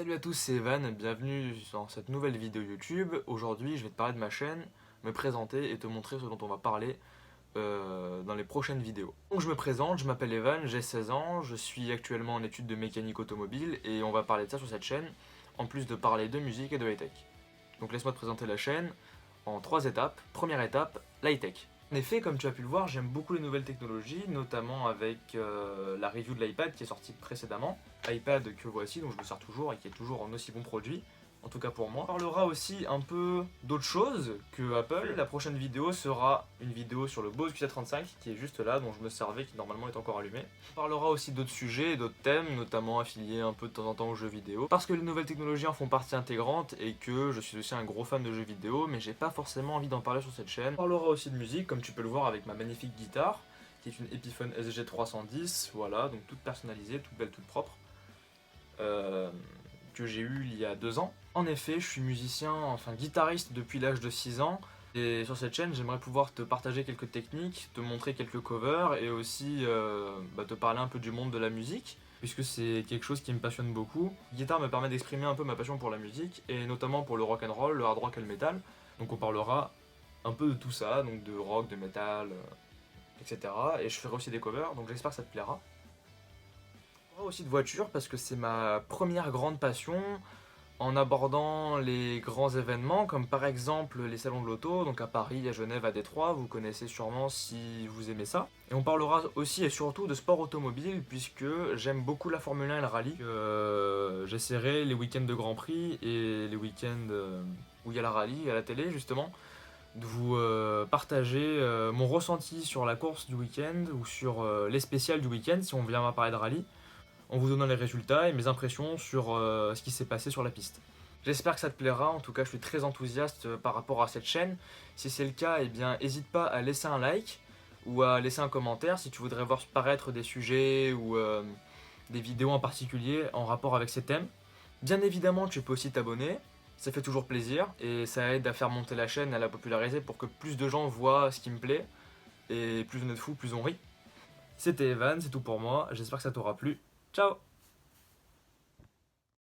Salut à tous, c'est Evan, bienvenue dans cette nouvelle vidéo YouTube. Aujourd'hui, je vais te parler de ma chaîne, me présenter et te montrer ce dont on va parler dans les prochaines vidéos. Donc je me présente, je m'appelle Evan, j'ai 16 ans, je suis actuellement en études de mécanique automobile et on va parler de ça sur cette chaîne, en plus de parler de musique et de high-tech. Donc laisse-moi te présenter la chaîne en 3 étapes. Première étape, l'high-tech. En effet, comme tu as pu le voir, j'aime beaucoup les nouvelles technologies, notamment avec la review de l'iPad qui est sortie précédemment. iPad que voici, dont je me sers toujours et qui est toujours en aussi bon produit, en tout cas pour moi. On parlera aussi un peu d'autres choses que Apple. La prochaine vidéo sera une vidéo sur le Bose Q735 qui est juste là, dont je me servais, qui normalement est encore allumé. On parlera aussi d'autres sujets, d'autres thèmes, notamment affiliés un peu de temps en temps aux jeux vidéo. Parce que les nouvelles technologies en font partie intégrante et que je suis aussi un gros fan de jeux vidéo, mais j'ai pas forcément envie d'en parler sur cette chaîne. On parlera aussi de musique, comme tu peux le voir avec ma magnifique guitare, qui est une Epiphone SG310, voilà, donc toute personnalisée, toute belle, toute propre. Que j'ai eu il y a 2 ans. En effet, je suis musicien, enfin guitariste depuis l'âge de 6 ans. Et sur cette chaîne, j'aimerais pouvoir te partager quelques techniques, te montrer quelques covers et aussi te parler un peu du monde de la musique, puisque c'est quelque chose qui me passionne beaucoup. La guitare me permet d'exprimer un peu ma passion pour la musique, et notamment pour le rock and roll, le hard rock et le metal. Donc on parlera un peu de tout ça, donc de rock, de metal, etc. Et je ferai aussi des covers, donc j'espère que ça te plaira. On parlera aussi de voiture parce que c'est ma première grande passion en abordant les grands événements comme par exemple les salons de l'auto, donc à Paris, à Genève, à Détroit, vous connaissez sûrement si vous aimez ça. Et on parlera aussi et surtout de sport automobile puisque j'aime beaucoup la Formule 1 et le rallye. J'essaierai les week-ends de Grand Prix et les week-ends où il y a la rallye à la télé justement de vous partager mon ressenti sur la course du week-end ou sur les spéciales du week-end si on vient à parler de rallye, en vous donnant les résultats et mes impressions sur ce qui s'est passé sur la piste. J'espère que ça te plaira, en tout cas je suis très enthousiaste par rapport à cette chaîne. Si c'est le cas, eh bien n'hésite pas à laisser un like ou à laisser un commentaire si tu voudrais voir paraître des sujets ou des vidéos en particulier en rapport avec ces thèmes. Bien évidemment, tu peux aussi t'abonner, ça fait toujours plaisir et ça aide à faire monter la chaîne, à la populariser pour que plus de gens voient ce qui me plaît et plus on est de fous, plus on rit. C'était Evan, c'est tout pour moi, j'espère que ça t'aura plu. Ciao!